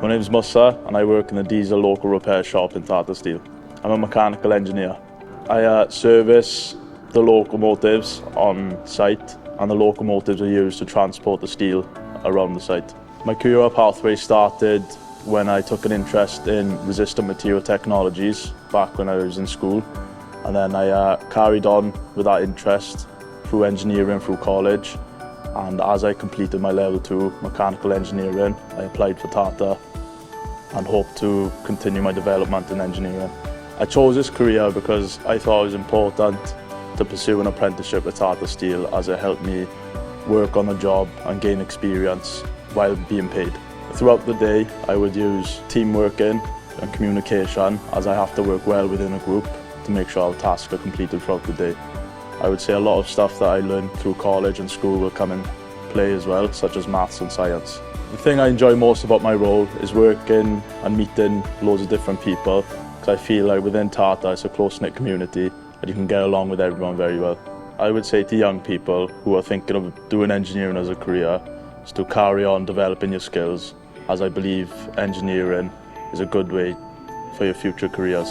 My name is Mosah and I work in the diesel local repair shop in Tata Steel. I'm a mechanical engineer. I service the locomotives on site, and the locomotives are used to transport the steel around the site. My career pathway started when I took an interest in resistant material technologies back when I was in school, and then I carried on with that interest through engineering through college, and as I completed my level 2 mechanical engineering, I applied for Tata and hope to continue my development in engineering. I chose this career because I thought it was important to pursue an apprenticeship at Tata Steel, as it helped me work on the job and gain experience while being paid. Throughout the day, I would use teamwork and communication, as I have to work well within a group to make sure our tasks are completed throughout the day. I would say a lot of stuff that I learned through college and school will come in play as well, such as maths and science. The thing I enjoy most about my role is working and meeting loads of different people, because I feel like within Tata it's a close-knit community and you can get along with everyone very well. I would say to young people who are thinking of doing engineering as a career is to carry on developing your skills, as I believe engineering is a good way for your future careers.